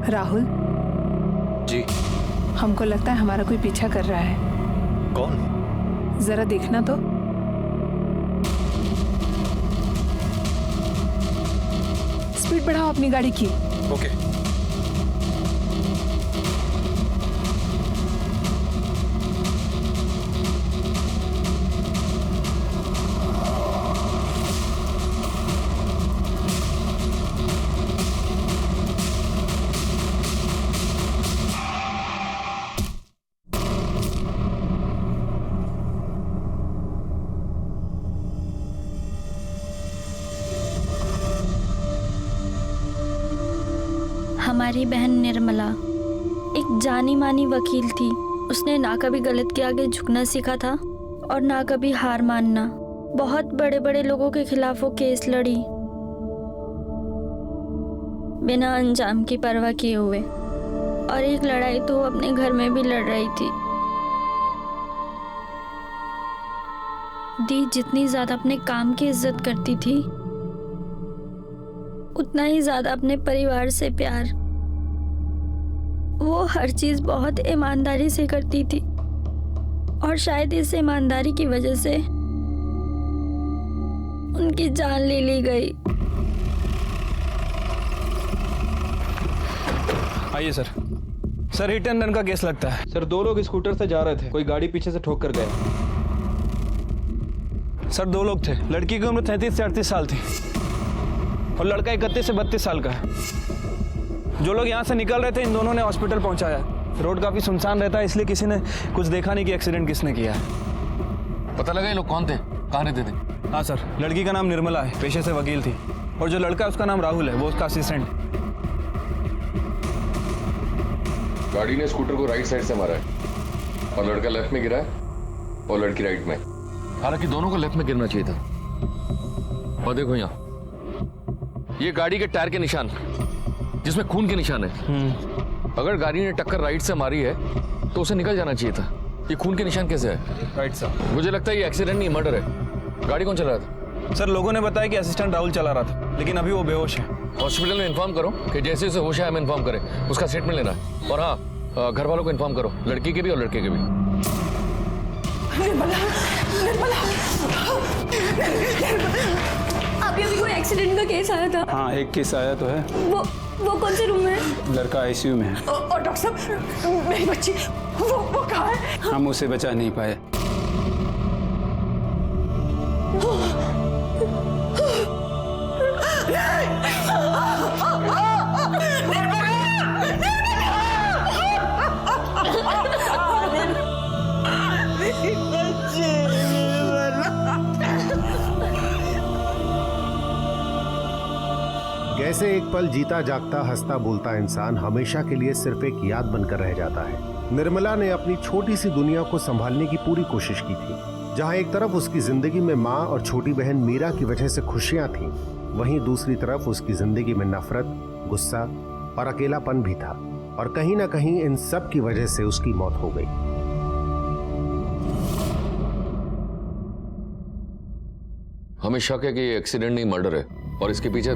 राहुल जी। हमको लगता है हमारा कोई पीछा कर रहा है। कौन? जरा देखना तो। स्पीड बढ़ाओ अपनी गाड़ी की। ओके। हमारी बहन निर्मला एक जानी मानी वकील थी। उसने ना कभी गलत के आगे झुकना सीखा था और ना कभी हार मानना। बहुत बड़े बड़े लोगों के खिलाफ वो केस लड़ी बिना अंजाम की परवाह किए हुए, और एक लड़ाई तो वो अपने घर में भी लड़ रही थी। दी जितनी ज्यादा अपने काम की इज्जत करती थी, उतना ही ज्यादा अपने परिवार से प्यार। वो हर चीज बहुत ईमानदारी से करती थी और शायद इस ईमानदारी की वजह से उनकी जान ले ली गई। आइए sir. Sir hit and run का केस लगता है। सर 2 लोग स्कूटर से जा रहे थे, कोई गाड़ी पीछे से ठोक कर गया। सर 2 लोग थे। लड़की की उम्र 33 से 38 साल थी और लड़का 31 से 32 साल का है। जो लोग यहाँ से निकल रहे थे, इन दोनों ने हॉस्पिटल पहुँचाया। रोड काफी सुनसान रहता है, इसलिए किसी ने कुछ देखा नहीं कि एक्सीडेंट किसने किया है। पता लगा ये लोग कौन थे, कहाँ रहते थे? हाँ सर, लड़की का नाम निर्मला है, पेशे से वकील थी, और जो लड़का है उसका नाम राहुल है, वो उसका असिस्टेंट। गाड़ी ने स्कूटर को राइट साइड से मारा है और लड़का लेफ्ट में गिरा है और लड़की राइट में। हालांकि दोनों को लेफ्ट में गिरना चाहिए था। और देखो यहाँ ये गाड़ी के टायर के निशान, जिसमें खून के निशान है। अगर गाड़ी ने टक्कर राइट से मारी है तो उसे निकल जाना चाहिए था। ये खून के निशान कैसे है? Right sir. मुझे लगता है ये एक्सीडेंट नहीं, मर्डर है। गाड़ी कौन चला रहा था? सर लोगों ने बताया कि असिस्टेंट राहुल चला रहा था, लेकिन अभी वो बेहोश है। हॉस्पिटल में इन्फॉर्म करो कि जैसे उसे होश है हमें इन्फॉर्म करें, उसका स्टेटमेंट लेना है। और हाँ, घर वालों को इन्फॉर्म करो, लड़की के भी और लड़के के भी। अभी कोई एक्सीडेंट का केस आया था। हाँ, एक केस आया तो है। वो कौन से रूम में है? लड़का आईसीयू में है। और डॉक्टर साहब, मेरी बच्ची वो कहाँ है? हम उसे बचा नहीं पाए। कैसे एक पल जीता जागता हंसता बोलता इंसान हमेशा के लिए सिर्फ एक याद बनकर रह जाता है। निर्मला ने अपनी छोटी सी दुनिया को संभालने की पूरी कोशिश की थी। जहां एक तरफ उसकी जिंदगी में माँ और छोटी बहन मीरा की वजह से खुशियां थीं, वहीं दूसरी तरफ उसकी जिंदगी में नफरत, गुस्सा और अकेलापन भी था। और कहीं ना कहीं इन सब की वजह से उसकी मौत हो गई। हमें शक है कि ये एक्सीडेंट नहीं, मर्डर है। और इसके पीछे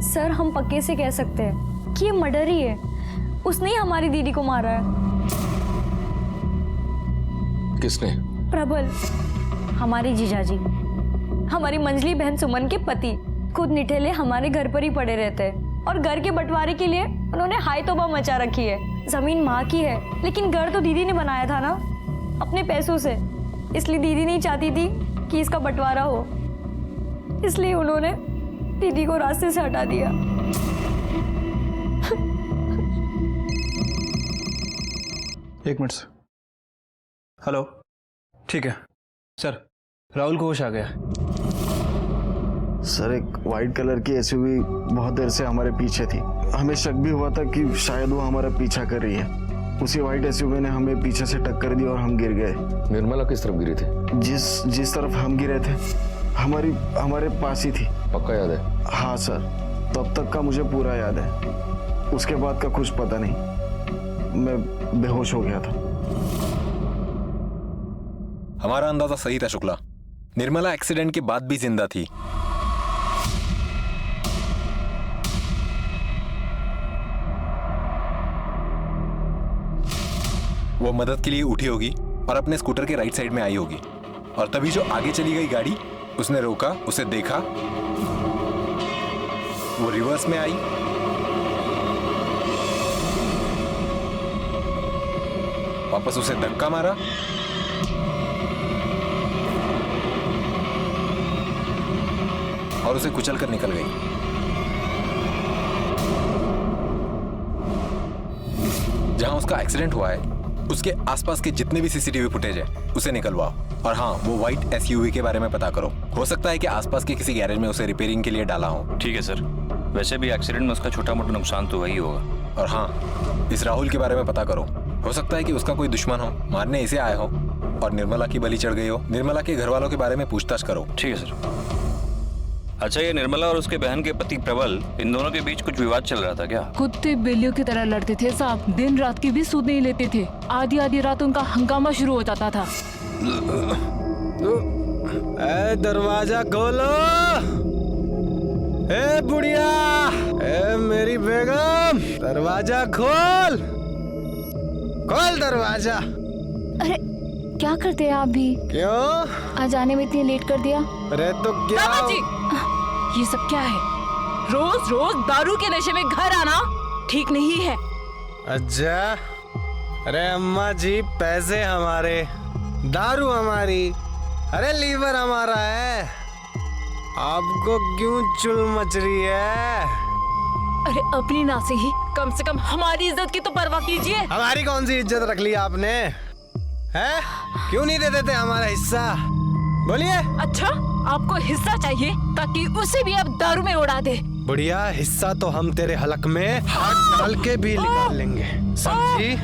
सर हम पक्के से कह सकते हैं कि ये मर्डर ही है। उसने ही हमारी दीदी को मारा है। किसने? प्रबल, हमारी जीजाजी, हमारी मंजली बहन सुमन के पति। खुद निठेले हमारे घर पर ही पड़े रहते हैं और घर के बंटवारे के लिए उन्होंने हाय तौबा मचा रखी है। जमीन माँ की है, लेकिन घर तो दीदी ने बनाया था ना, अपने पैसों से। इसलिए दीदी नहीं चाहती थी कि इसका बंटवारा हो, इसलिए उन्होंने दीदी को रास्ते से हटा दिया। एक मिनट सर। हेलो, ठीक है सर, राहुल को होश आ गया। सर एक वाइट कलर की एसयूवी बहुत देर से हमारे पीछे थी। हमें शक भी हुआ था कि शायद वो हमारा पीछा कर रही है। उसी वाइट एसयूवी ने हमें पीछे से टक्कर दी और हम गिर गए। निर्मला किस तरफ गिरी थी? जिस तरफ हम गिरे थे हमारे पास ही थी। पक्का याद है? हाँ सर, तब तक का मुझे पूरा याद है। उसके बाद का कुछ पता नहीं, मैं बेहोश हो गया था। हमारा अंदाजा सही था शुक्ला। निर्मला एक्सीडेंट के बाद भी जिंदा थी। वो मदद के लिए उठी होगी और अपने स्कूटर के राइट साइड में आई होगी, और तभी जो आगे चली गई गाड़ी, उसने रोका, उसे देखा, वो रिवर्स में आई, वापस उसे धक्का मारा, और उसे कुचल कर निकल गई। जहां उसका एक्सीडेंट हुआ है उसके आसपास के जितने भी सीसीटीवी फुटेज है उसे निकलवाओ, और हाँ, वो व्हाइट एसयूवी के बारे में पता करो। हो सकता है कि आसपास के किसी गैरेज में उसे रिपेयरिंग के लिए डाला हो। ठीक है सर, वैसे भी एक्सीडेंट में उसका छोटा मोटा नुकसान तो वही होगा। और हाँ, इस राहुल के बारे में पता करो। हो सकता है कि उसका कोई दुश्मन हो, मारने इसे आए हो और निर्मला की बलि चढ़ गई हो। निर्मला के घर वालों के बारे में पूछताछ करो। ठीक है सर। अच्छा, ये निर्मला और उसके बहन के पति प्रबल, इन दोनों के बीच कुछ विवाद चल रहा था क्या? कुत्ते बिल्लियों की तरह लड़ते थे साहब, दिन रात की भी सुध नहीं लेते थे। आधी आधी रात उनका हंगामा शुरू हो जाता था। ए दरवाजा खोलो, ए बुढ़िया, ए मेरी बेगम, दरवाजा खोल, खोल दरवाजा। अरे क्या करते हैं आप भी? क्यों आज आने में इतनी लेट कर दिया? अरे तो क्या? ये सब क्या है? रोज रोज दारू के नशे में घर आना ठीक नहीं है। अच्छा, अरे अम्मा जी, पैसे हमारे, दारू हमारी, अरे लीवर हमारा है, आपको क्यों चुल मच रही है? अरे अपनी ना से ही कम से कम हमारी इज्जत की तो परवाह कीजिए। हमारी कौन सी इज्जत रख ली आपने? हैं? क्यों नहीं दे देते हमारा हिस्सा? बोलिए। अच्छा, आपको हिस्सा चाहिए ताकि उसे भी आप दारू में उड़ा दे। बढ़िया, हिस्सा तो हम तेरे हलक में हाथ डाल के भी निकाल लेंगे, समझी?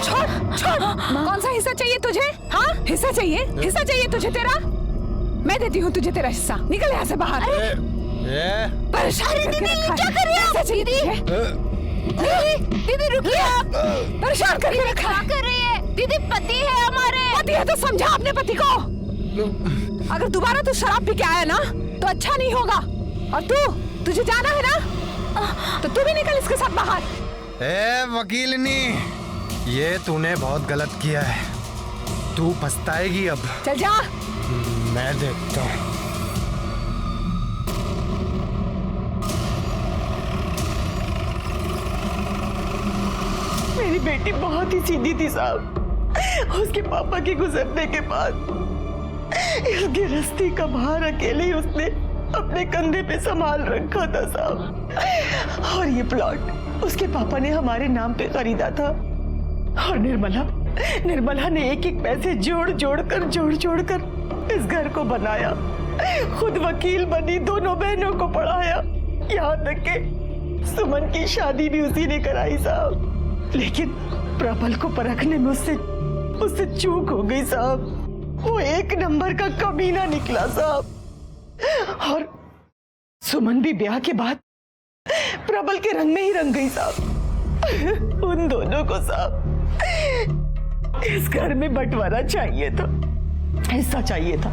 छोड़ छोड़, कौन सा हिस्सा चाहिए तुझे? हाँ, हिस्सा चाहिए? हिस्सा चाहिए तुझे तेरा? मैं देती हूँ तुझे तेरा हिस्सा, निकल यहाँ से बाहर। परेशान करके रखा है। क्या कर रही है? हिस्सा चाहिए तुझे? दीदी रुकिए, आप परेशान करके रखा है। कर रही है दीदी? पति है हमारे। पति है तो समझा अपने पति को। अगर दोबारा तू शराब पी के आया ना तो अच्छा नहीं होगा। और तुझे जाना है ना तो तू भी निकल इसके साथ बाहर। ए वकीलनी, ये तूने बहुत गलत किया है, तू पछताएगी अब। चल जा। मैं देखता हूँ। मेरी बेटी बहुत ही सीधी थी साहब। उसके पापा के गुजरने के बाद इस गृहस्थी का भार अकेले ही उसने अपने कंधे पे संभाल रखा था साहब। और ये प्लॉट उसके पापा ने हमारे नाम पे खरीदा था। और निर्मला ने एक एक पैसे जोड़ जोड़ कर इस घर को बनाया। खुद वकील बनी, दोनों बहनों को पढ़ाया, यहाँ तक के सुमन की शादी भी उसी ने कराई साहब। लेकिन प्रबल को परखने में उससे चूक हो गई साहब। वो एक नंबर का कमीना निकला साहब। और सुमन भी ब्याह के बाद प्रबल के रंग में ही रंग गई साहब। उन दोनों को साहब इस घर में बंटवारा चाहिए था, हिस्सा चाहिए था।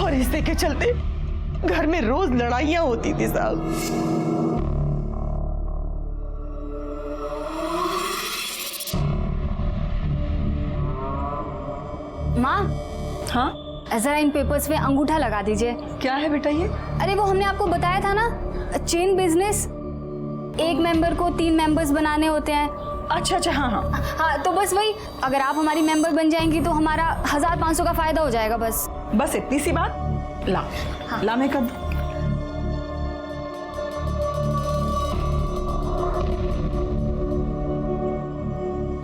और हिस्से के चलते घर में रोज लड़ाइयां होती थी साहब। माँ, हाँ, जरा इन पेपर्स पे अंगूठा लगा दीजिए। क्या है बेटा ये? अरे वो हमने आपको बताया था ना, चेन बिजनेस, एक मेंबर को 3 मेंबर्स बनाने होते हैं। अच्छा, हाँ, हाँ, तो बस वही, अगर आप हमारी मेंबर बन जाएंगी तो हमारा 1500 का फायदा हो जाएगा। बस इतनी सी बात। ला, हाँ। ला मैं कर दूं।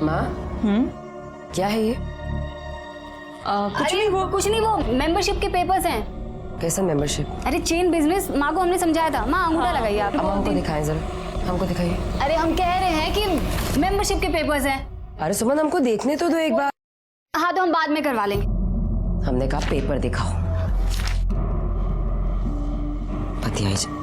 माँ, क्या है ये? कुछ नहीं, वो मेंबरशिप के पेपर्स हैं। कैसा मेंबरशिप? अरे चेन बिजनेस, माँ को हमने समझाया था। माँ अंगूठा लगाइए आप। अब हमको दिखाएं जरा, हमको दिखाइए। अरे हम कह रहे हैं कि मेंबरशिप के पेपर्स हैं। अरे सुमन, हमको देखने तो दो एक बार। हाँ, तो हम बाद में करवा लेंगे। हमने कहा पेपर दिखाओ। पति आई जा।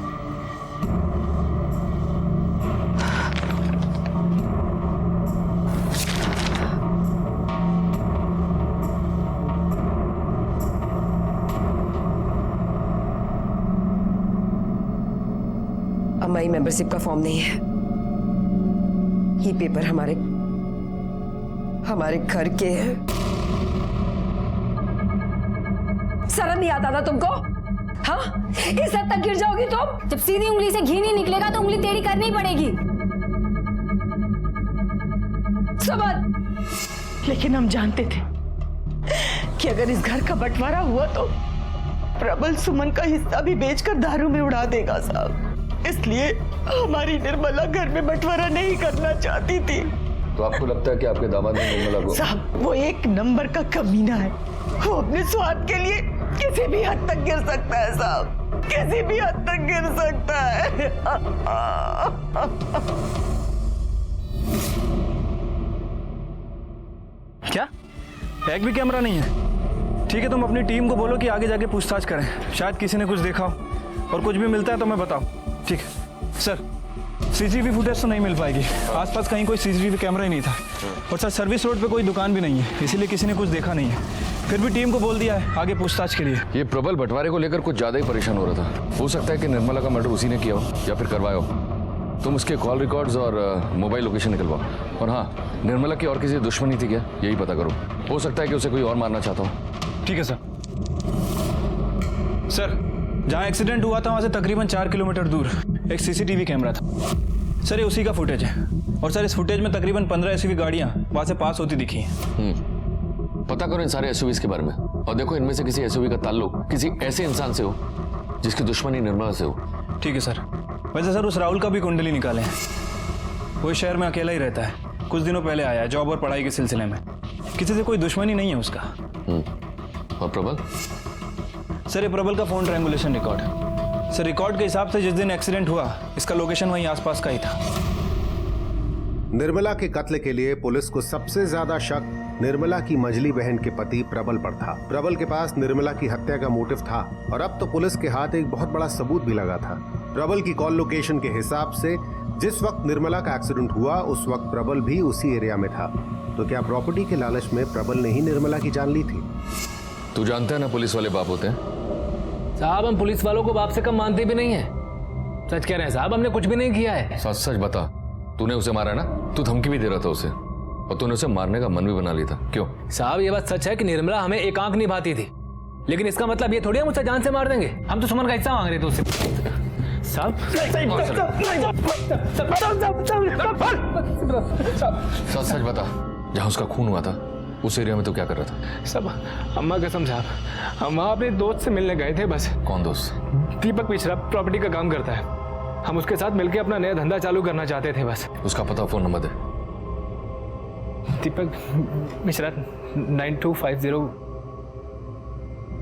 हमारी मेंबरशिप का फॉर्म नहीं है, ये पेपर हमारे हमारे घर के हैं। शर्म नहीं आता था तुमको? हाँ, इस हद तक गिर जाओगी तुम? जब सीधी उंगली से घी नहीं निकलेगा तो उंगली टेढ़ी करनी ही पड़ेगी। समझ। लेकिन हम जानते थे कि अगर इस घर का बंटवारा हुआ तो प्रबल सुमन का हिस्सा भी बेचकर दारू में उड़ा देगा साहब। इसलिए हमारी निर्मला घर में बंटवारा नहीं करना चाहती थी। तो आपको लगता है कि आपके दामाद ने निर्मला को? साहब वो एक नंबर का कमीना है। वो अपने स्वार्थ के लिए किसी भी हद तक गिर सकता है साहब, किसी भी हद तक गिर सकता है। क्या एक भी कैमरा नहीं है? ठीक है, तुम अपनी टीम को बोलो कि आगे जाके पूछताछ करें, शायद किसी ने कुछ देखा हो और कुछ भी मिलता है तो मैं बताऊं। ठीक है सर, सीसीटीवी फुटेज तो नहीं मिल पाएगी, आसपास कहीं कोई सीसीटीवी कैमरा ही नहीं था। और सर सर्विस रोड पे कोई दुकान भी नहीं है, इसीलिए किसी ने कुछ देखा नहीं है। फिर भी टीम को बोल दिया है आगे पूछताछ के लिए। ये प्रबल बंटवारे को लेकर कुछ ज्यादा ही परेशान हो रहा था। हो सकता है कि निर्मला का मर्डर उसी ने किया हो या फिर करवाया हो। तुम उसके कॉल रिकॉर्ड्स और मोबाइल लोकेशन निकलवाओ। और हाँ, निर्मला की और किसी दुश्मनी थी क्या, यही पता करो। हो सकता है कि उसे कोई और मारना चाहता हो। ठीक है सर। सर जहाँ एक्सीडेंट हुआ था वहाँ से तकरीबन 4 किलोमीटर दूर एक सीसीटीवी कैमरा था। सर ये उसी का फुटेज है। और सर इस फुटेज में तकरीबन 15 एसयूवी गाड़ियाँ वहाँ से पास होती दिखी हैं। पता करो इन सारे एसयूवीज के बारे में और देखो इनमें से किसी एसयूवी का ताल्लुक किसी ऐसे इंसान से हो जिसकी दुश्मनी निर्मला से हो। ठीक है सर। वैसे सर उस राहुल का भी कुंडली निकाले हैं। वो इस शहर में अकेला ही रहता है, कुछ दिनों पहले आया जॉब और पढ़ाई के सिलसिले में। किसी से कोई दुश्मनी नहीं है उसका। और प्रबल? सर ये प्रबल का फोन ट्रायंगुलेशन रिकॉर्ड है। सर रिकॉर्ड के हिसाब से जिस दिन एक्सीडेंट हुआ इसका लोकेशन वहीं आसपास का ही था। निर्मला के कत्ल के लिए पुलिस को सबसे ज्यादा शक निर्मला की मंझली बहन के पति प्रबल पर था। प्रबल के पास निर्मला की हत्या का मोटिव था और अब तो पुलिस के हाथ एक बहुत बड़ा सबूत भी लगा था। प्रबल की कॉल लोकेशन के हिसाब से जिस वक्त निर्मला का एक्सीडेंट हुआ उस वक्त प्रबल भी उसी एरिया में था। तो क्या प्रॉपर्टी के लालच में प्रबल ने ही निर्मला की जान ली थी? तू जानता है ना पुलिस वाले बाप होते हैं। साहब हम पुलिस वालों को बाप से कम मानते भी नहीं है। सच कह रहे हैं साहब, हमने कुछ भी नहीं किया है। सच सच बता, तूने उसे मारा ना? तू धमकी भी दे रहा था उसे और तूने उसे मारने का मन भी बना लिया था, क्यों? साहब ये बात सच है कि निर्मला हमें एक आंख निभाती थी, लेकिन इसका मतलब ये थोड़ी हम उसे जान से मार देंगे। हम तो सुमन का हिस्सा मांग रहे थे उससे। साहब सच सच बता, जहाँ उसका खून हुआ था उस एरिया में तो क्या कर रहा था? सब अम्मा कसम साहब, हम वहाँ अपने दोस्त से मिलने गए थे बस। कौन दोस्त? दीपक मिश्रा, प्रॉपर्टी का काम करता है। हम उसके साथ मिलकर अपना नया धंधा चालू करना चाहते थे बस। उसका पता, फोन नंबर दे। दीपक मिश्रा 9250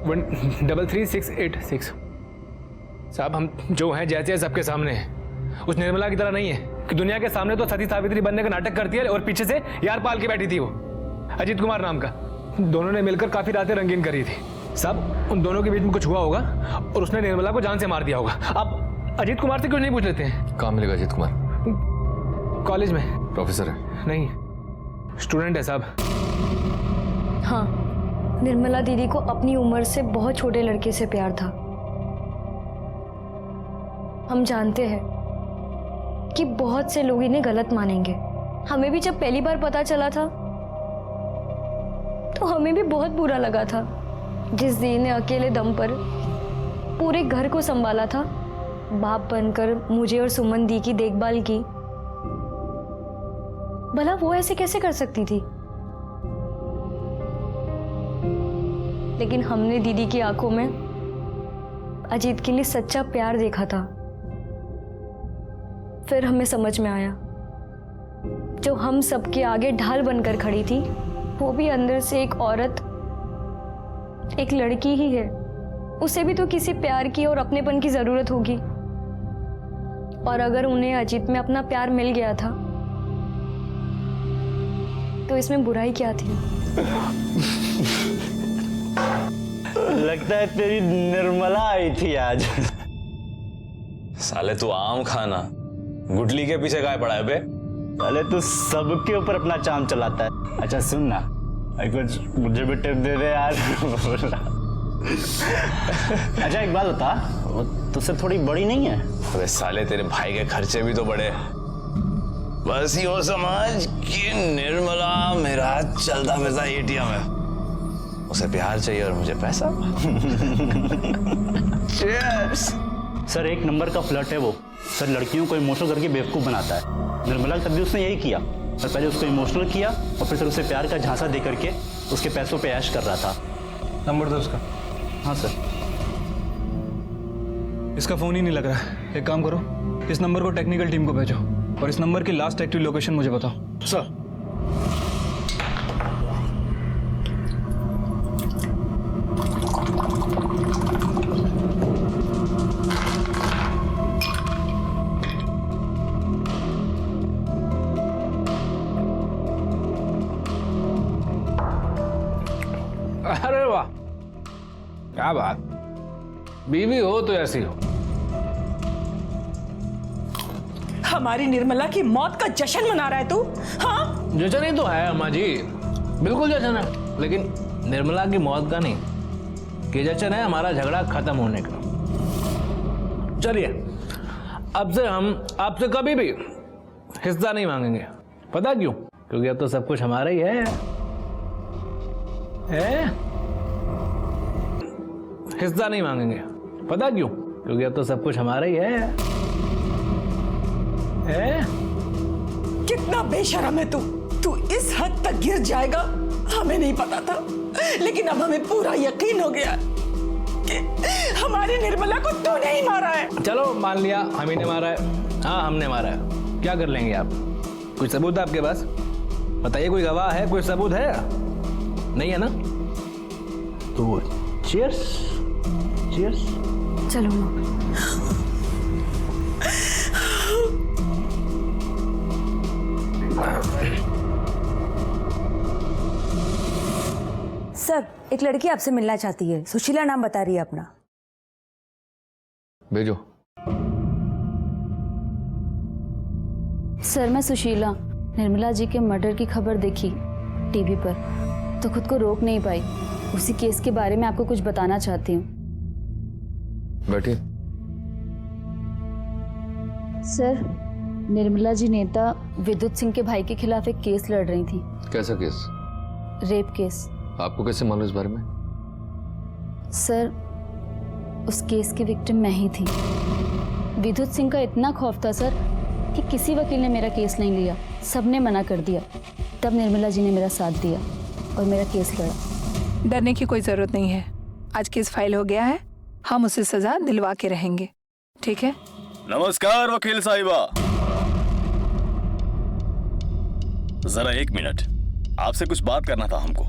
1333686। साहब हम जो हैं जैसे सबके सामने हैं। उस निर्मला की तरह नहीं है कि दुनिया के सामने तो सती सावित्री बनने का नाटक करती है और पीछे से यार पाल के बैठी थी वो अजीत कुमार नाम का। दोनों ने मिलकर काफी रातें रंगीन करी थी। साहब उन दोनों के बीच में कुछ हुआ होगा और उसने निर्मला को जान से मार दिया होगा। आप अजीत कुमार से क्यों नहीं पूछ लेते हैं? कहाँ मिलेगा अजीत कुमार? कॉलेज में प्रोफेसर है? नहीं, स्टूडेंट है साहब। हाँ, निर्मला दीदी को अपनी उम्र से बहुत छोटे लड़के से प्यार था। हम जानते हैं कि बहुत से लोग इन्हें गलत मानेंगे। हमें भी जब पहली बार पता चला था तो हमें भी बहुत बुरा लगा था। जिस दीदी ने अकेले दम पर पूरे घर को संभाला था, बाप बनकर मुझे और सुमन दी की देखभाल की, भला वो ऐसे कैसे कर सकती थी? लेकिन हमने दीदी की आंखों में अजीत के लिए सच्चा प्यार देखा था। फिर हमें समझ में आया, जो हम सबके आगे ढाल बनकर खड़ी थी वो भी अंदर से एक औरत, एक लड़की ही है। उसे भी तो किसी प्यार की और अपनेपन की जरूरत होगी। और अगर उन्हें अजीत में अपना प्यार मिल गया था तो इसमें बुराई क्या थी? लगता है तेरी निर्मला आई थी आज। साले तू आम खाना गुटली के पीछे काय पड़ा है बे? साले तू सबके ऊपर अपना चाम चलाता है। अच्छा सुन ना, कुछ मुझे भी टिप दे दे यार। अच्छा एक बात बता, वो तुझसे थोड़ी बड़ी नहीं है? अबे साले तेरे भाई के खर्चे भी तो बड़े। बस यो समझ कि निर्मला मेरा चलता फिरता एटीएम है। उसे प्यार चाहिए और मुझे पैसा। Cheers! सर एक नंबर का फ्लर्ट है वो। सर लड़कियों को इमोशनल करके बेवकूफ़ बनाता है। निर्मला के साथ भी उसने यही किया। और पहले उसको इमोशनल किया और फिर सर उसे प्यार का झांसा दे करके उसके पैसों पे ऐश कर रहा था। नंबर दो उसका। हाँ सर। इसका फ़ोन ही नहीं लग रहा है। एक काम करो, इस नंबर को टेक्निकल टीम को भेजो और इस नंबर की लास्ट एक्टिव लोकेशन मुझे बताओ। सर। अरे वाह, क्या बात, बीवी हो तो ऐसी हो। हमारी निर्मला की मौत का जश्न मना रहा है तू? हाँ, जश्न ही तो है अम्मा जी, बिल्कुल जश्न है, लेकिन निर्मला की मौत का नहीं, कि जश्न है हमारा झगड़ा खत्म होने का। चलिए, अब से हम आपसे कभी भी हिस्सा नहीं मांगेंगे। पता क्यों? क्योंकि अब तो सब कुछ हमारा ही है। हिस्सा नहीं मांगेंगे। पता क्यों? क्योंकि अब तो सब कुछ हमारा ही है। कितना बेशर्म है तू। तू इस हद तक गिर जाएगा हमें नहीं पता था, लेकिन अब हमें पूरा यकीन हो गया कि हमारी निर्मला को तूने ही मारा है। चलो मान लिया हम ही ने मारा है। हाँ हमने मारा है। क्या कर लेंगे आप? कुछ सबूत है आपके पास? बताइए, कोई गवाह है? कोई सबूत है? नहीं है ना? तो चीयर्स। चीयर्स। चलो सर, एक लड़की आपसे मिलना चाहती है। सुशीला नाम बता रही है अपना। भेजो। सर मैं सुशीला, निर्मला जी के मर्डर की खबर देखी टीवी पर, तो खुद को रोक नहीं पाई। उसी केस के बारे में आपको कुछ बताना चाहती हूँ। बैठिए। सर, निर्मला जी नेता विद्युत सिंह के भाई के खिलाफ एक केस लड़ रही थी। कैसा केस? Rape case. आपको कैसे मालूम इस बारे में? सर, उस केस की विक्टिम मैं ही थी। विद्युत सिंह का इतना खौफ था सर कि किसी वकील ने मेरा केस नहीं लिया, सबने मना कर दिया। तब निर्मला जी ने मेरा साथ दिया और मेरा केस लड़ा। डरने की कोई जरूरत नहीं है। आज केस फाइल हो गया है, हम उसे सजा दिलवा के रहेंगे, ठीक है? नमस्कार वकील साहिबा। जरा एक मिनट, आपसे कुछ बात करना था हमको।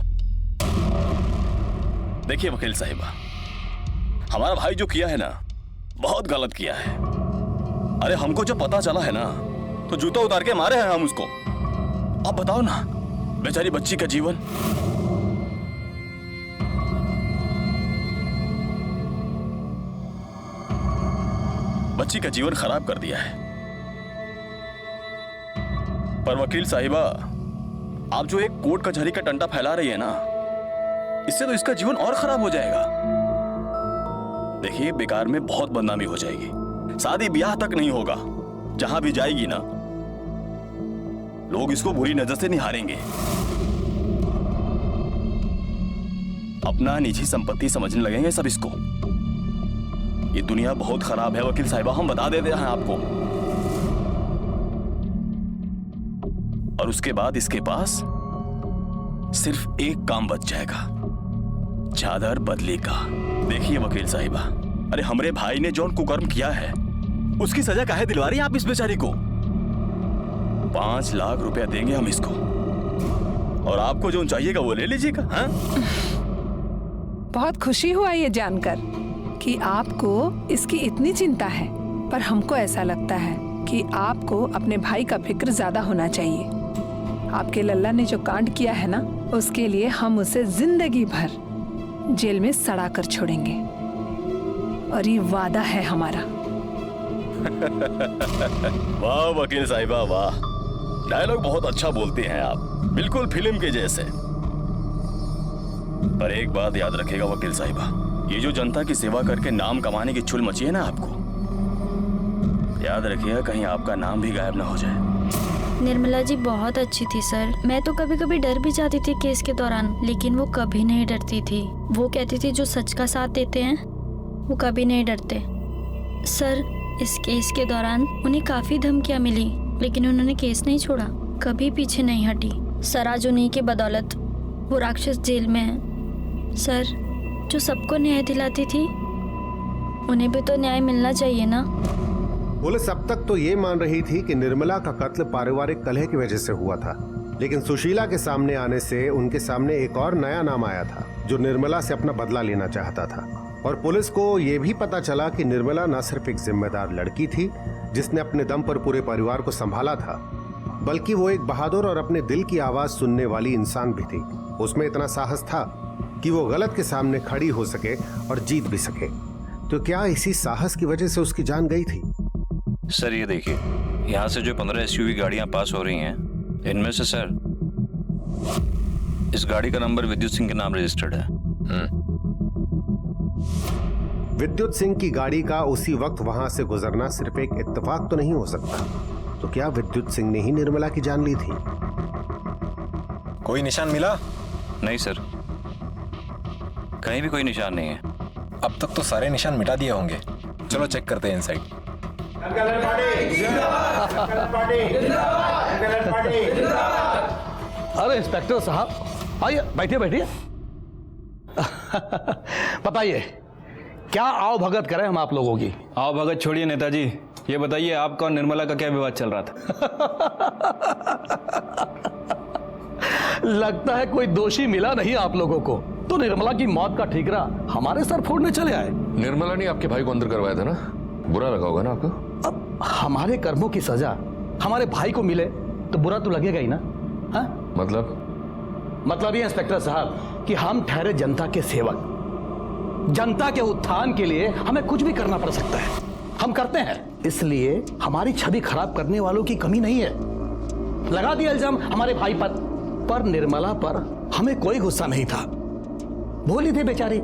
देखिए वकील साहिबा, हमारा भाई जो किया है ना, बहुत गलत किया है। अरे हमको जो पता चला है ना, तो जूता उतार के मारे हैं हम उसको। अब बताओ ना, बेचारी बच्ची का जीवन। बच्ची का जीवन खराब कर दिया है। पर वकील साहिबा, आप जो एक कोर्ट कचहरी का टंटा फैला रही है ना, इससे तो इसका जीवन और खराब हो जाएगा। देखिए, बेकार में बहुत बदनामी हो जाएगी, शादी ब्याह तक नहीं होगा। जहां भी जाएगी ना, लोग इसको बुरी नजर से निहारेंगे, अपना निजी संपत्ति समझने लगेंगे सब इसको। ये दुनिया बहुत खराब है वकील साहिबा, हम बता देते हैं आपको। और उसके बाद इसके पास सिर्फ एक काम बच जाएगा, चादर बदली का। देखिए वकील साहिबा, अरे हमरे भाई ने जो कुकर्म किया है, उसकी सजा काहे दिलवा रही हैं आप इस बेचारी को? 5 लाख रुपया देंगे हम इसको, और आपको जो चाहिएगा वो ले लीजिएगा। हाँ? बहुत खुशी हुआ ये जानकर कि आपको इसकी इतनी चिंता है, पर हमको ऐसा लगता है कि आपको अपने भाई का फिक्र ज्यादा होना चाहिए। आपके लल्ला ने जो कांड किया है ना, उसके लिए हम उसे जिंदगी भर जेल में सड़ा कर छोड़ेंगे, और ये वादा है हमारा। वाह वकील साहिबा वाह, डायलॉग बहुत अच्छा बोलते हैं आप, बिल्कुल फिल्म के जैसे। पर एक बात याद रखिएगा वकील साहिबा, ये जो जनता की सेवा करके नाम कमाने की चुल मची है ना आपको, याद रखिएगा कहीं आपका नाम भी गायब ना हो जाए। निर्मला जी बहुत अच्छी थी सर। मैं तो कभी कभी डर भी जाती थी केस के दौरान, लेकिन वो कभी नहीं डरती थी। वो कहती थी जो सच का साथ देते हैं वो कभी नहीं डरते। सर, इस केस के दौरान उन्हें काफी धमकियां मिली, लेकिन उन्होंने केस नहीं छोड़ा, कभी पीछे नहीं हटी। सर, आज उन्हीं की बदौलत वो राक्षस जेल में है। सर, जो सबको न्याय दिलाती थी उन्हें भी तो न्याय मिलना चाहिए ना। पुलिस अब तक तो ये मान रही थी कि निर्मला का कत्ल पारिवारिक कलह की वजह से हुआ था, लेकिन सुशीला के सामने आने से उनके सामने एक और नया नाम आया था जो निर्मला से अपना बदला लेना चाहता था। और पुलिस को यह भी पता चला कि निर्मला न सिर्फ एक जिम्मेदार लड़की थी जिसने अपने दम पर पूरे परिवार को संभाला था, बल्कि वो एक बहादुर और अपने दिल की आवाज सुनने वाली इंसान भी थी। उसमें इतना साहस था कि वो गलत के सामने खड़ी हो सके और जीत भी सके। तो क्या इसी साहस की वजह से उसकी जान गई थी? सर ये देखिए, यहाँ से जो 15 SUV गाड़ियां पास हो रही हैं, इनमें से सर इस गाड़ी का नंबर विद्युत सिंह के नाम रजिस्टर्ड है। विद्युत सिंह की गाड़ी का उसी वक्त वहां से गुजरना सिर्फ एक इत्तेफाक तो नहीं हो सकता। तो क्या विद्युत सिंह ने ही निर्मला की जान ली थी? कोई निशान मिला? नहीं सर, कहीं भी कोई निशान नहीं है। अब तक तो सारे निशान मिटा दिए होंगे। चलो चेक करते हैं इनसाइड। अरे इंस्पेक्टर साहब आइए, बैठिए बैठिए। बताइए क्या आओ भगत करें हम आप लोगों की? आओ भगत छोड़िए नेताजी, ये बताइए आपका और निर्मला का क्या विवाद चल रहा था? लगता है कोई दोषी मिला नहीं आप लोगों को, तो निर्मला की मौत का ठीकरा हमारे सर फोड़ने चले आए। निर्मला ने आपके भाई को अंदर करवाया था ना, बुरा लगा होगा ना आपको? अब हमारे कर्मों की सजा हमारे भाई को मिले तो बुरा तो लगेगा ही ना। हा? मतलब ये इंस्पेक्टर साहब कि हम ठहरे जनता के सेवक, जनता के उत्थान के लिए हमें कुछ भी करना पड़ सकता है, हम करते हैं। इसलिए हमारी छवि खराब करने वालों की कमी नहीं है। लगा दिया इल्जाम हमारे भाई पर निर्मला पर हमें कोई गुस्सा नहीं था। भूली थी बेचारी,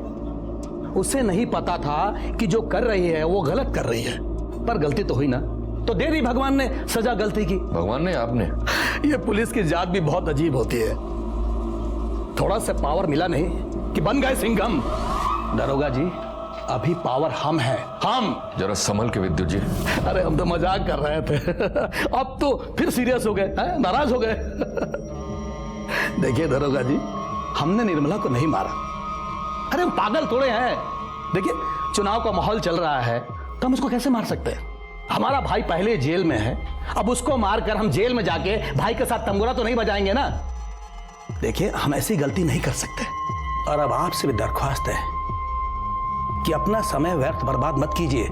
उसे नहीं पता था कि जो कर रही है वो गलत कर रही है, पर गलती तो हुई ना, तो दे दी भगवान ने सजा गलती की। भगवान ने? आपने? ये पुलिस की जात भी बहुत अजीब होती है। थोड़ा सा पावर मिला नहीं कि बन गए सिंघम। दरोगा जी, अभी पावर हम हैं, हम। जरा संभल के विद्युत जी। अरे हम तो मजाक कर रहे थे, अब तो फिर सीरियस हो गए, नाराज हो गए। देखिए दरोगा जी, हमने निर्मला को नहीं मारा। अरे हम पागल थोड़े हैं। देखिए चुनाव का माहौल चल रहा है तो हम उसको कैसे मार सकते हैं? हमारा भाई पहले जेल में है, अब उसको मारकर हम जेल में जाके भाई के साथ तंबूरा तो नहीं बजाएंगे ना। देखिए हम ऐसी गलती नहीं कर सकते, और अब आपसे भी दरख्वास्त है कि अपना समय व्यर्थ बर्बाद मत कीजिए।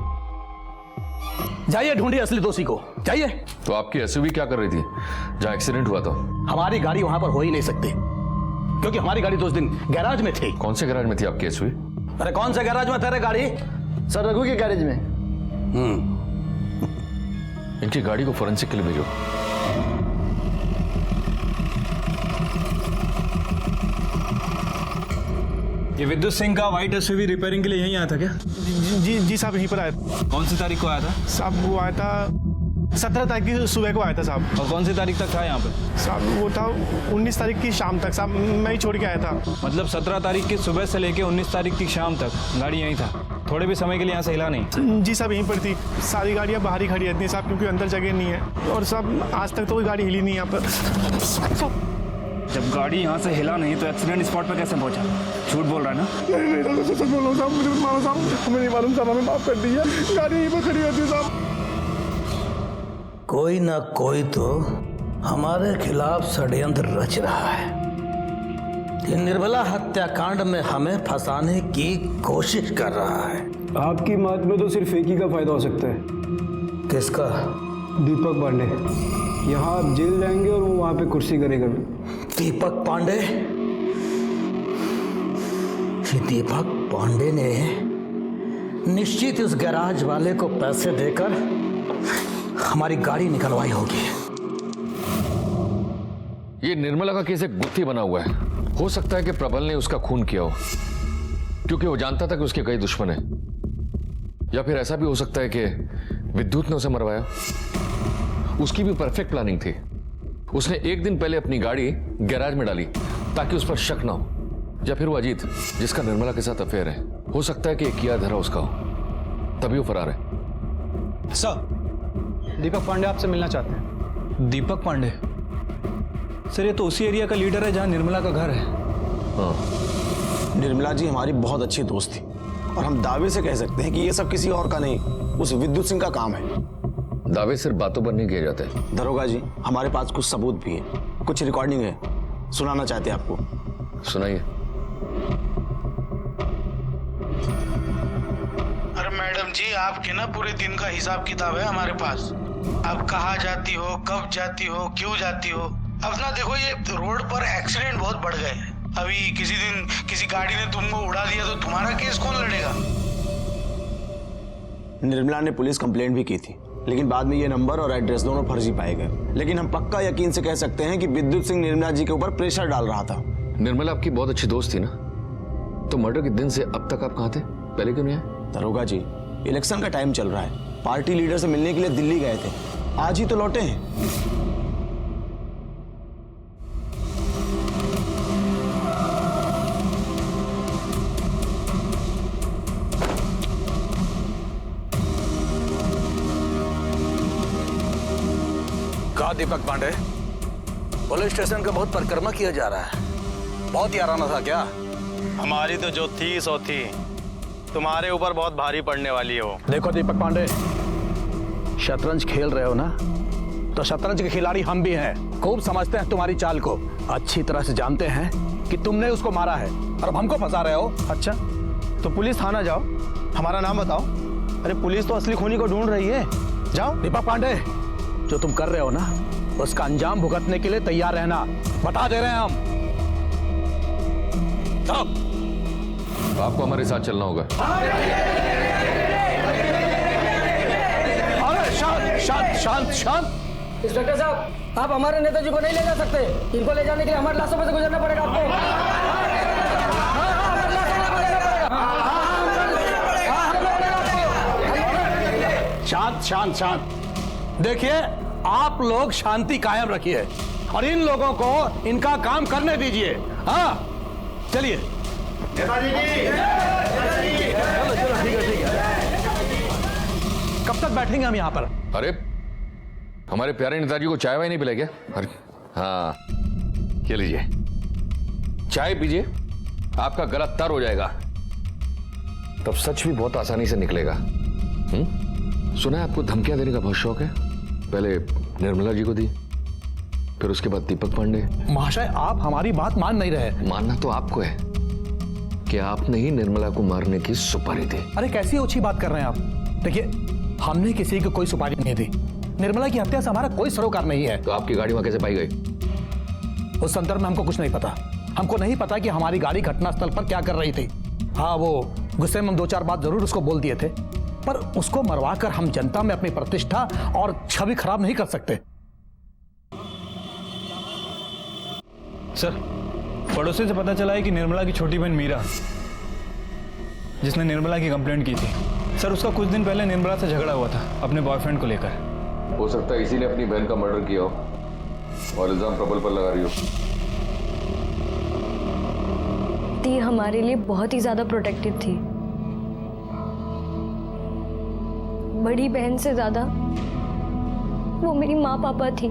जाइए ढूंढिए असली दोषी को, जाइए। तो आपकी एसयूवी क्या कर रही थी जहां एक्सीडेंट हुआ था? हमारी गाड़ी वहां पर हो ही नहीं सकती, क्योंकि हमारी गाड़ी तो उस दिन गैराज में थी। कौन से गैराज में थी आपकी एसयूवी? अरे कौन से गैराज में था गाड़ी? सर रघु के गैरेज में। इनकी गाड़ी को फोरेंसिक के लिए भेजो। ये विद्युत सिंह का व्हाइट एसयूवी रिपेयरिंग के लिए यहीं आया था क्या? जी साहब यहीं पर आया था। कौन सी तारीख को आया था साहब? वो आया था 17 तारीख की सुबह को आया था साहब। और कौन सी तारीख तक था यहाँ पे? साहब वो था 19 तारीख की शाम तक साहब, मैं ही छोड़ के आया था। मतलब 17 तारीख की सुबह से लेके 19 तारीख की शाम तक गाड़ी यहीं था, थोड़े भी समय के लिए यहाँ से हिला नहीं? जी साहब यहीं पर थी। सारी गाड़ियाँ बाहर ही खड़ी रहती हैं साहब, क्योंकि अंदर जगह नहीं है, और साहब आज तक तो कोई गाड़ी हिली नहीं यहाँ पर। जब गाड़ी यहाँ से हिला नहीं तो एक्सीडेंट स्पॉट पर कैसे पहुँचा? झूठ बोल रहा है ना? नहीं सच बोल रहा हूँ साहब, मुझे मारो साहब, हमें नहीं मालूम साहब, हमें माफ कर दीजिए। गाड़ी यहीं पर खड़ी रहती है साहब। कोई ना कोई तो हमारे खिलाफ षड्यंत्र रच रहा है। ये निर्मला हत्याकांड में हमें फंसाने की कोशिश कर रहा है। आपकी बात में तो सिर्फ एक ही का फायदा हो सकता है। किसका? दीपक पांडे। यहाँ आप जेल जाएंगे और वो वहाँ पे कुर्सी करेगा। दीपक पांडे? दीपक पांडे ने निश्चित इस गैराज वाले को पैसे देकर हमारी गाड़ी निकलवाई होगी। ये निर्मला का केस एक गुत्थी बना हुआ है। हो सकता है कि प्रबल ने उसका खून किया हो, क्योंकि वो जानता था कि उसके कई दुश्मन हैं। या फिर ऐसा भी हो सकता है कि विद्युत ने उसे मरवाया। उसकी भी परफेक्ट प्लानिंग थी, उसने एक दिन पहले अपनी गाड़ी गैराज में डाली ताकि उस पर शक ना हो, या फिर वो अजीत जिसका निर्मला के साथ अफेयर है, हो सकता है कि किया धरा उसका हो, तभी वो फरार है। सर, दीपक पांडे आपसे मिलना चाहते हैं। दीपक पांडे? सर, ये तो उसी एरिया का लीडर है जहां निर्मला का घर है। हाँ। निर्मला जी हमारी बहुत अच्छी दोस्त थी और हम दावे से कह सकते हैं कि ये सब किसी और का नहीं, उस विद्युत सिंह का काम है। दावे सिर्फ बातों पर नहीं किए जाते। दरोगा जी, हमारे पास कुछ सबूत भी है, कुछ रिकॉर्डिंग है, सुनाना चाहते हैं आपको। सुनाइए। अरे मैडम जी, आपके ना पूरे दिन का हिसाब किताब है हमारे पास। आप कहाँ जाती हो, कब जाती हो, क्यों जाती हो। अब ना देखो, ये रोड पर एक्सीडेंट बहुत बढ़ गए हैं। अभी किसी दिन किसी गाड़ी ने तुमको उड़ा दिया तो तुम्हारा केस कौन लड़ेगा। निर्मला ने पुलिस कंप्लेंट भी की थी, लेकिन बाद में ये नंबर और एड्रेस दोनों फर्जी पाए गए। लेकिन हम पक्का यकीन से कह सकते हैं कि विद्युत सिंह निर्मला जी के ऊपर प्रेशर डाल रहा था। निर्मला आपकी बहुत अच्छी दोस्त थी ना, तो मर्डर के दिन से अब तक आप कहाँ थे? पहले क्यों नहीं आए? दरोगा जी, इलेक्शन का टाइम चल रहा है, पार्टी लीडर से मिलने के लिए दिल्ली गए थे, आज ही तो लौटे हैं। कहा दीपक पांडे, पुलिस स्टेशन का बहुत परिक्रमा किया जा रहा है, बहुत याराना था क्या? हमारी तो जो थी सो थी, तुम्हारे ऊपर बहुत भारी पड़ने वाली हो। देखो दीपक पांडे, शतरंज खेल रहे हो ना, तो शतरंज के खिलाड़ी हम भी हैं, खूब समझते हैं तुम्हारी चाल को, अच्छी तरह से जानते हैं कि तुमने उसको मारा है और अब हमको फंसा रहे हो। अच्छा, तो पुलिस थाना जाओ, हमारा नाम बताओ। अरे पुलिस तो असली खूनी को ढूंढ रही है, जाओ। दीपक पांडे, जो तुम कर रहे हो ना, उसका अंजाम भुगतने के लिए तैयार रहना, बता दे रहे हैं हम। आपको हमारे साथ चलना होगा। अरे शांत शांत शांत शांत। इंस्पेक्टर साहब, आप हमारे नेताजी को नहीं ले जा सकते, इनको ले जाने के लिए हमारे लाशों में से गुजरना पड़ेगा आपको। शांत शांत शांत। देखिए, आप लोग शांति कायम रखिए और इन लोगों को इनका काम करने दीजिए। हाँ, चलिए। नेताजी जी, चलो चलो, ठीक है ठीक है। कब तक बैठेंगे हम यहाँ पर? अरे हमारे प्यारे नेताजी को चाय वाय नहीं पिलाई क्या? अरे हाँ, ये लीजिए, चाय पीजिए, आपका गला तर हो जाएगा, तब सच भी बहुत आसानी से निकलेगा। सुना है आपको धमकियां देने का बहुत शौक है, पहले निर्मला जी को दी, फिर उसके बाद दीपक पांडे। महाशय, आप हमारी बात मान नहीं रहे। मानना तो आपको है कि आपने ही निर्मला को मारने की सुपारी दी। अरे कैसी ओछी बात कर रहे हैं आप? देखिए, हमने किसी को कोई सुपारी नहीं दी, निर्मला की हत्या से हमारा कोई सरोकार नहीं है। तो आपकी गाड़ी वहां कैसे पाई गई? उस संदर्भ में हमको कुछ नहीं पता। हमको नहीं पता कि हमारी गाड़ी घटनास्थल पर क्या कर रही थी। हाँ, वो गुस्से में हम 2-4 बात जरूर उसको बोल दिए थे, पर उसको मरवाकर हम जनता में अपनी प्रतिष्ठा और छवि खराब नहीं कर सकते। सर, पड़ोसी से पता चला है कि निर्मला की छोटी बहन मीरा, जिसने निर्मला की कंप्लेंट की थी, सर उसका कुछ दिन पहले निर्मला से झगड़ा हुआ था अपने बॉयफ्रेंड को लेकर। हो सकता है इसी ने अपनी बहन का मर्डर किया हो और इल्जाम प्रबल पर लगा रही हो। दी हमारे लिए बहुत ही ज्यादा प्रोटेक्टिव थी, बड़ी बहन से ज्यादा वो मेरी माँ पापा थी।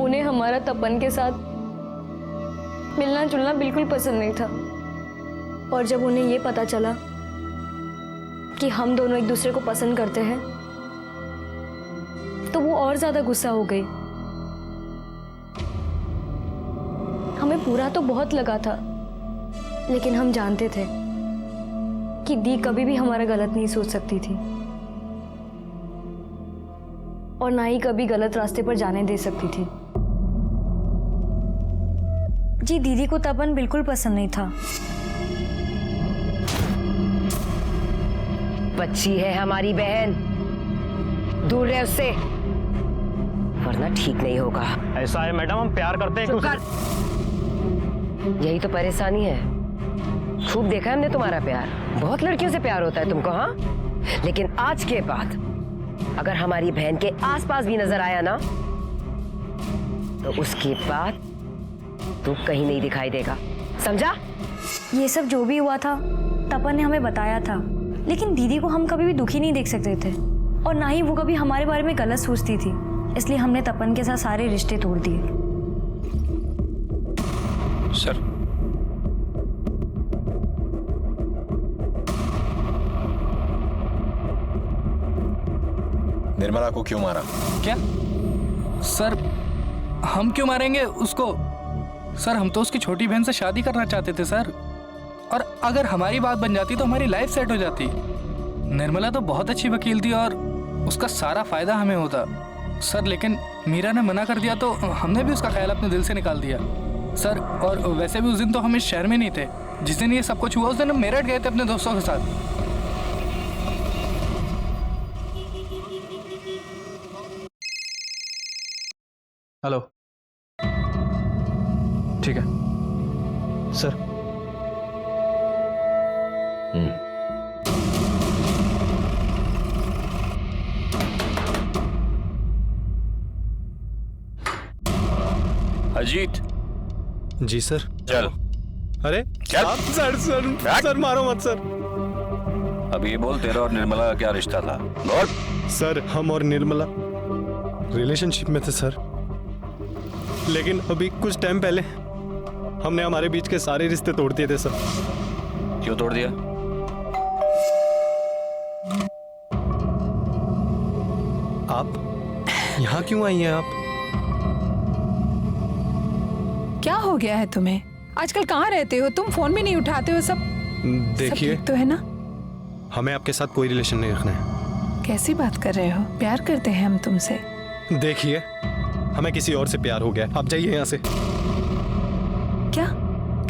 उन्हें हमारा तपन के साथ मिलना जुलना बिल्कुल पसंद नहीं था, और जब उन्हें ये पता चला कि हम दोनों एक दूसरे को पसंद करते हैं, तो वो और ज्यादा गुस्सा हो गई। हमें बुरा तो बहुत लगा था, लेकिन हम जानते थे कि दी कभी भी हमारा गलत नहीं सोच सकती थी और ना ही कभी गलत रास्ते पर जाने दे सकती थी। जी, दीदी को तपन बिल्कुल पसंद नहीं था। बच्ची है हमारी बहन, दूर रहे उससे, वरना ठीक नहीं होगा। ऐसा है मैडम, हम प्यार करते हैं। यही तो परेशानी है। खूब देखा है हमने तुम्हारा प्यार, बहुत लड़कियों से प्यार होता है तुमको, हाँ? लेकिन आज के बाद अगर हमारी बहन के आसपास भी नजर आया ना तो उसके बाद तू कहीं नहीं दिखाई देगा, समझा? ये सब जो भी हुआ था तपन ने हमें बताया था, लेकिन दीदी को हम कभी भी दुखी नहीं देख सकते थे और ना ही वो कभी हमारे बारे में गलत सोचती थी, इसलिए हमने तपन के साथ सारे रिश्ते तोड़ दिए। सर, निर्मला को क्यों मारा? क्या सर, हम क्यों मारेंगे उसको? सर, हम तो उसकी छोटी बहन से शादी करना चाहते थे सर, और अगर हमारी बात बन जाती तो हमारी लाइफ सेट हो जाती। निर्मला तो बहुत अच्छी वकील थी और उसका सारा फायदा हमें होता सर, लेकिन मीरा ने मना कर दिया तो हमने भी उसका ख्याल अपने दिल से निकाल दिया सर। और वैसे भी उस दिन तो हम इस शहर में नहीं थे, जिस दिन ये सब कुछ हुआ उस दिन हम मेरठ गए थे अपने दोस्तों के साथ। हेलो, ठीक है सर। अजीत। जी सर। चल। अरे चल। सर मारो मत सर। अब ये बोल, तेरा और निर्मला का क्या रिश्ता था? बोल। सर, हम और निर्मला रिलेशनशिप में थे सर, लेकिन अभी कुछ टाइम पहले हमने हमारे बीच के सारे रिश्ते तोड़ दिए थे सर। क्यों तोड़ दिया? आप यहाँ क्यों आई हैं? आप क्या हो गया है तुम्हें? आजकल कहाँ रहते हो तुम? फोन भी नहीं उठाते हो। सब देखिए, तो है ना? हमें आपके साथ कोई रिलेशन नहीं रखना है। कैसी बात कर रहे हो? प्यार करते हैं हम तुमसे। देखिए, हमें किसी और से प्यार हो गया, आप जाइए यहाँ से। क्या?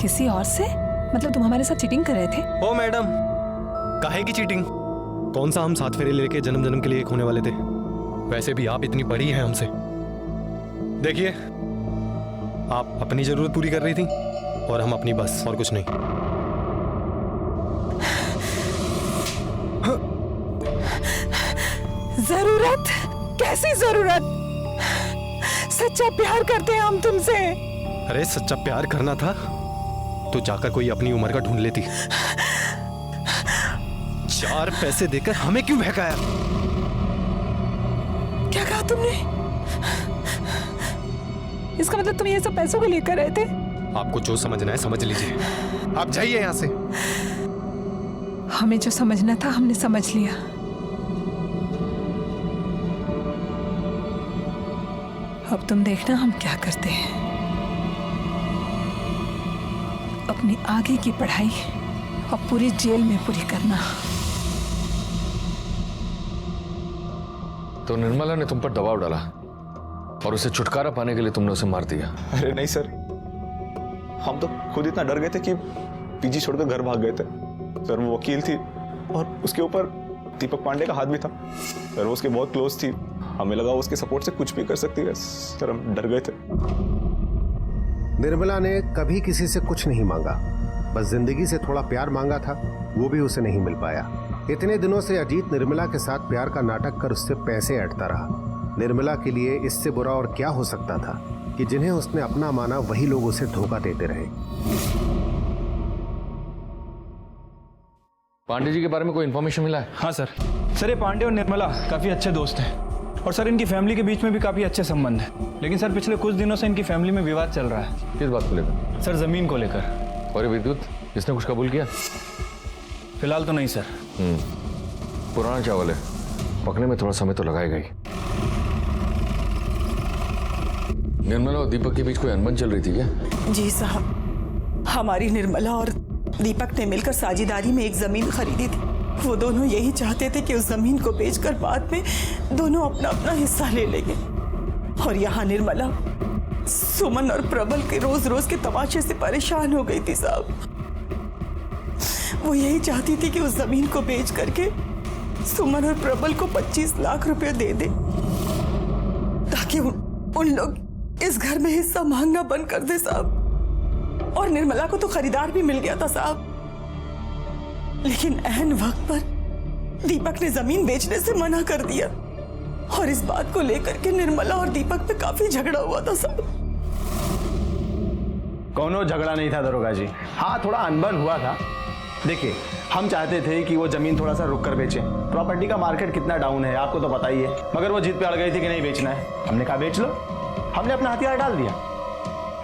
किसी और से? मतलब तुम हमारे साथ चीटिंग कर रहे थे? ओ मैडम, काहे की चीटिंग? कौन सा हम साथ फेरे लेके जन्म जन्म के लिए एक होने वाले थे? वैसे भी आप इतनी बड़ी हैं हमसे। देखिए, आप अपनी जरूरत पूरी कर रही थी और हम अपनी, बस और कुछ नहीं। जरूरत? कैसी जरूरत? सच्चा प्यार करते हैं हम तुमसे। अरे सच्चा प्यार करना था तो जाकर कोई अपनी उम्र का ढूंढ लेती। 4 पैसे देकर हमें क्यों बहकाया? क्या कहा तुमने? इसका मतलब तुम ये सब पैसों को लेकर रहे थे? आपको जो समझना है समझ लीजिए, आप जाइए यहाँ से। हमें जो समझना था हमने समझ लिया। अब तुम देखना हम क्या करते हैं। अपनी आगे की पढ़ाई अब पूरी जेल में पूरी करना। तो निर्मला ने तुम पर दबाव डाला और उसे छुटकारा पाने के लिए तुमने उसे मार दिया? अरे नहीं सर, हम तो खुद इतना डर गए थे कि पीजी छोड़कर घर भाग गए थे सर। वो वकील थी और उसके ऊपर दीपक पांडे का हाथ भी था सर। वो उसके बहुत क्लोज थी, हमें लगा उसके सपोर्ट से कुछ भी कर सकती है सर। हम डर गए थे। निर्मला ने कभी किसी से कुछ नहीं मांगा, बस जिंदगी से थोड़ा प्यार मांगा था, वो भी उसे नहीं मिल पाया। इतने दिनों से अजीत निर्मला के साथ प्यार का नाटक कर उससे पैसे ऐंठता रहा। निर्मला के लिए इससे बुरा और क्या हो सकता था कि जिन्हें उसने अपना माना वही लोग उसे धोखा देते रहे। पांडे जी के बारे में कोई इन्फॉर्मेशन मिला है? हाँ सर। सर, ये पांडे और निर्मला काफी अच्छे दोस्त हैं और सर इनकी फैमिली के बीच में भी काफी अच्छे संबंध हैं। लेकिन सर पिछले कुछ दिनों से इनकी फैमिली में विवाद चल रहा है। किस बात को लेकर? सर, जमीन को लेकर। और विद्युत, इसने कुछ कबूल किया? फिलहाल तो नहीं सर। पुराना चावल है, पकने में थोड़ा समय तो लगाएगा ही। निर्मला और दीपक के बीच कोई अनबन चल रही थी क्या? जी साहब, हमारी निर्मला और दीपक ने मिलकर साझेदारी में एक जमीन खरीदी थी। वो दोनों यही चाहते थे कि उस जमीन को बेचकर बाद में दोनों अपना अपना हिस्सा ले लेंगे। और यहाँ निर्मला सुमन और प्रबल के रोज रोज के तमाशे से परेशान हो गई थी साहब। वो यही चाहती थी कि उस जमीन को बेच करके सुमन और प्रबल को 25 लाख रुपए दे दे ताकि उन लोग इस घर में हिस्सा मांगना बंद कर दे साहब। और निर्मला को तो खरीदार भी मिल गया था साहब, लेकिन ऐन वक्त पर दीपक ने जमीन बेचने से मना कर दिया। और इस बात को लेकर के निर्मला और दीपक पे काफी झगड़ा हुआ था साहब। कोनो झगड़ा नहीं था दरोगा जी, हाँ थोड़ा अनबन हुआ था। देखिए हम चाहते थे कि वो जमीन थोड़ा सा रुक कर बेचे, प्रॉपर्टी का मार्केट कितना डाउन है आपको तो पता ही है, मगर वो जिद पे अड़ गई थी कि नहीं बेचना है। हमने कहा बेच लो, हमने अपना हथियार डाल दिया,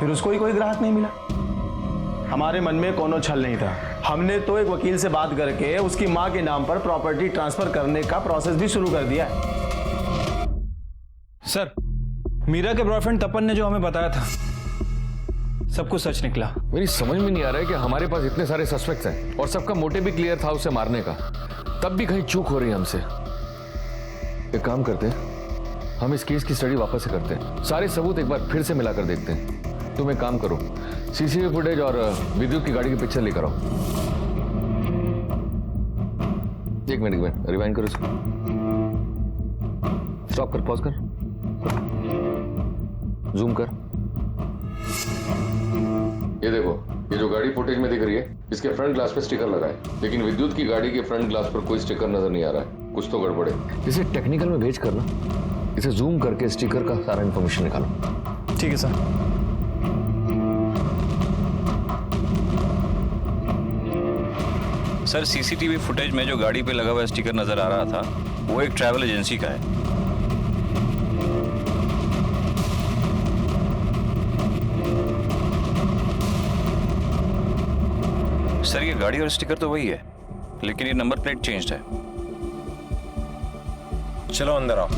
फिर उसको ही कोई ग्राहक नहीं मिला। हमारे मन में कोनो छल नहीं था, हमने तो एक वकील से बात करके उसकी माँ के नाम पर प्रॉपर्टी ट्रांसफर करने का प्रोसेस भी शुरू कर दिया। सर मीरा के बॉयफ्रेंड तपन ने जो हमें बताया था सब कुछ सच निकला। मेरी समझ में नहीं आ रहा है कि हमारे पास इतने सारे सस्पेक्ट्स हैं और सबका मोटिव भी क्लियर था उसे मारने का, तब भी कहीं चूक हो रही है हमसे। एक काम करते हैं, हम इस केस की स्टडी वापस से करते हैं, सारे सबूत एक बार फिर से मिलाकर देखते हैं। तुम एक काम करो, सीसीटीवी फुटेज और विद्युत की गाड़ी की पिक्चर लेकर आओ। एक मिनट रिवाइंड करो इसको, स्टॉप कर, पॉज कर, जूम कर। ये देखो, ये जो गाड़ी फुटेज में दिख रही है इसके फ्रंट ग्लास पे स्टिकर लगा है, लेकिन विद्युत की गाड़ी के फ्रंट ग्लास पर कोई स्टिकर नजर नहीं आ रहा है। कुछ तो गड़बड़ है। इसे टेक्निकल में भेज कर ना, इसे जूम करके स्टिकर का सारा इंफॉर्मेशन निकालो। ठीक है सर। सर सीसीटीवी फुटेज में जो गाड़ी पे लगा हुआ स्टिकर नजर आ रहा था वो एक ट्रैवल एजेंसी का है। सर ये गाड़ी और स्टिकर तो वही है, लेकिन ये नंबर प्लेट चेंज्ड है। चलो अंदर आओ।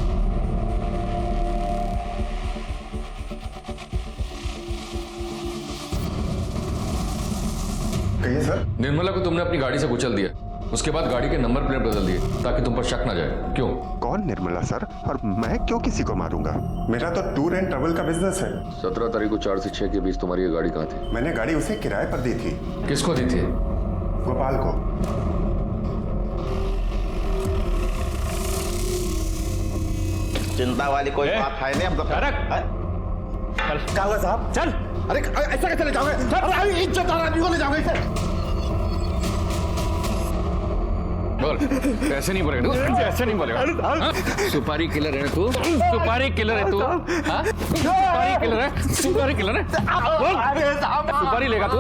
कहिए सर। निर्मला को तुमने अपनी गाड़ी से कुचल दिया, उसके बाद गाड़ी के नंबर प्लेट बदल दिए ताकि तुम पर शक ना जाए। क्यों? कौन निर्मला सर? और मैं क्यों किसी को मारूंगा? मेरा तो टूर एंड ट्रैवल का बिजनेस है। 17 तारीख को 4 से 6 के बीच तुम्हारी ये गाड़ी कहाँ थी? मैंने गाड़ी उसे किराए पर दी थी। किसको दी थी? गोपाल को। चिंता वाली कोई बात है नहीं। अब तो क्या हुआ साहब? चल। अरे ऐसा कैसे ले जाओगे? अरे इज्जतदार आदमी को ले जाओगे इसे? बोल, ऐसे नहीं बोलेगा तू, ऐसे नहीं बोलेगा। सुपारी किलर है तू, सुपारी किलर है तू, हाँ? सुपारी किलर है, सुपारी किलर है। बोल, सुपारी लेगा तू?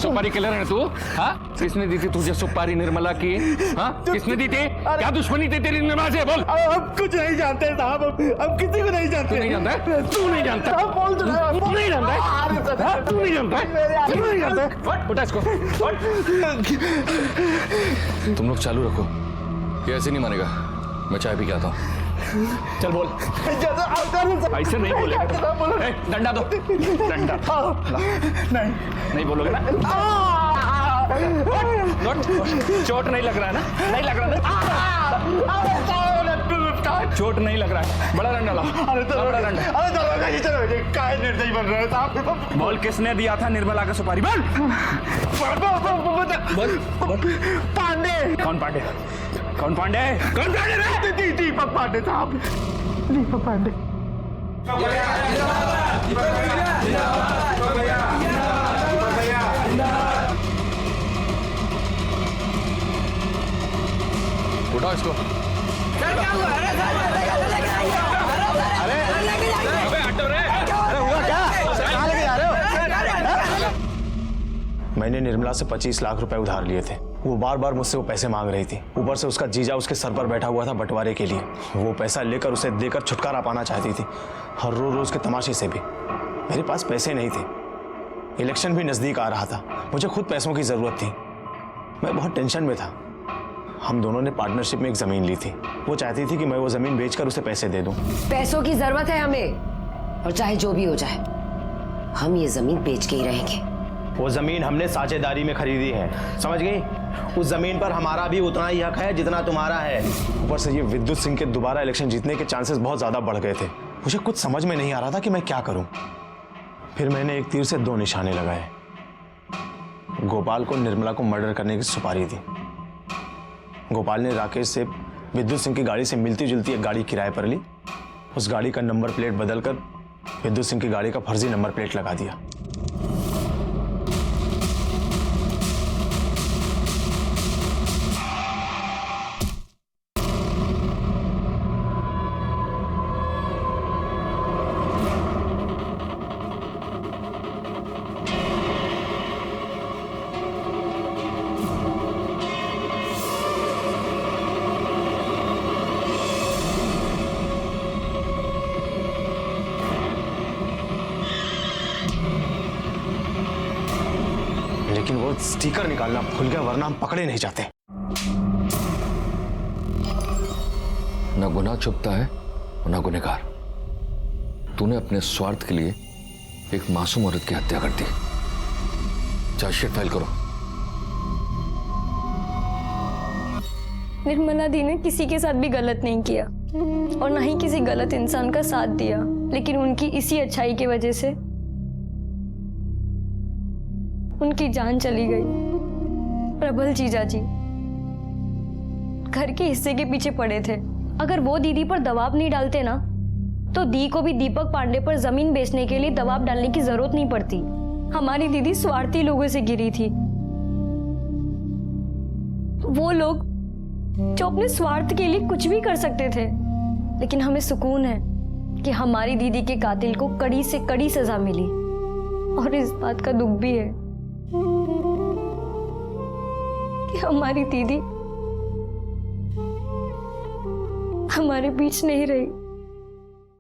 सुपारी किलर है तू, हाँ? किसने दी थी तुझे सुपारी निर्मला की? हाँ? किसने दी थी? क्या दुश्मनी थी तेरी निर्मला से? बोल। हम कुछ नहीं जानते साहब, हम किसी को नहीं जानते। तू नहीं जानता है? तू नहीं जानता? तू नहीं जानता है? तू नहीं जानता है? तू नहीं जानता है? उठा इसको। तुम लोग चालू रखो, ये ऐसे नहीं मानेगा। मैं चाय पी के आता हूँ। चल बोल। ऐसे नहीं बोलेगा। डंडा दो, डंडा। नहीं बोलोगे ना? चोट नहीं लग रहा है ना? नहीं लग रहा ना? चोट नहीं लग रहा है। बड़ा डंडा लाओ। बड़ा डंडा। काय निर्दयी बन रहे हैं साहब? बोल किसने दिया था निर्मला का सुपारी? बोल। पांडे। कौन पांडे? कौन पांडे? कौन पांडे? दीपक पांडे साहब, दीपक पांडे। उठाओ इसको। मैंने निर्मला से 25 लाख रुपए उधार लिए थे। वो बार बार मुझसे वो पैसे मांग रही थी। ऊपर से उसका जीजा उसके सर पर बैठा हुआ था बंटवारे के लिए। वो पैसा लेकर उसे देकर छुटकारा पाना चाहती थी, हर रोज के तमाशे से भी। मेरे पास पैसे नहीं थे, इलेक्शन भी नजदीक आ रहा था, मुझे खुद पैसों की जरूरत थी। मैं बहुत टेंशन में था। हम दोनों ने पार्टनरशिप में एक जमीन ली थी। वो चाहती थी कि मैं वो जमीन बेचकर उसे पैसे दे दूं। पैसों की जरूरत है हमें, और चाहे जो भी हो जाए हम ये जमीन बेच के ही रहेंगे। वो जमीन हमने साझेदारी में खरीदी है, समझ गई? उस जमीन पर हमारा भी उतना ही हक है जितना तुम्हारा है। ऊपर से ये विद्युत सिंह के दोबारा इलेक्शन जीतने के चांसेस बहुत ज्यादा बढ़ गए थे। मुझे कुछ समझ में नहीं आ रहा था कि मैं क्या करूं। फिर मैंने एक तीर से 2 निशाने लगाए। गोपाल को निर्मला को मर्डर करने की सुपारी दी। गोपाल ने राकेश से विद्युत सिंह की गाड़ी से मिलती जुलती एक गाड़ी किराए पर ली। उस गाड़ी का नंबर प्लेट बदलकर विद्युत सिंह की गाड़ी का फर्जी नंबर प्लेट लगा दिया। स्टिकर निकालना भूल गया, वरना हम पकड़े नहीं जाते। ना गुनाह छुपता है और ना गुनहगार। तूने अपने स्वार्थ के लिए एक मासूम औरत की हत्या कर दी। चार्जशीट फाइल करो। निर्मला दी ने किसी के साथ भी गलत नहीं किया और ना ही किसी गलत इंसान का साथ दिया, लेकिन उनकी इसी अच्छाई की वजह से उनकी जान चली गई। प्रबल जीजा जी घर के हिस्से के पीछे पड़े थे। अगर वो दीदी पर दबाव नहीं डालते ना, तो दी को भी दीपक पांडे पर जमीन बेचने के लिए दबाव डालने की जरूरत नहीं पड़ती। हमारी दीदी स्वार्थी लोगों से गिरी थी, वो लोग जो अपने स्वार्थ के लिए कुछ भी कर सकते थे। लेकिन हमें सुकून है कि हमारी दीदी के कातिल को कड़ी से कड़ी सजा मिली, और इस बात का दुख भी है कि हमारी दीदी हमारे बीच नहीं रही।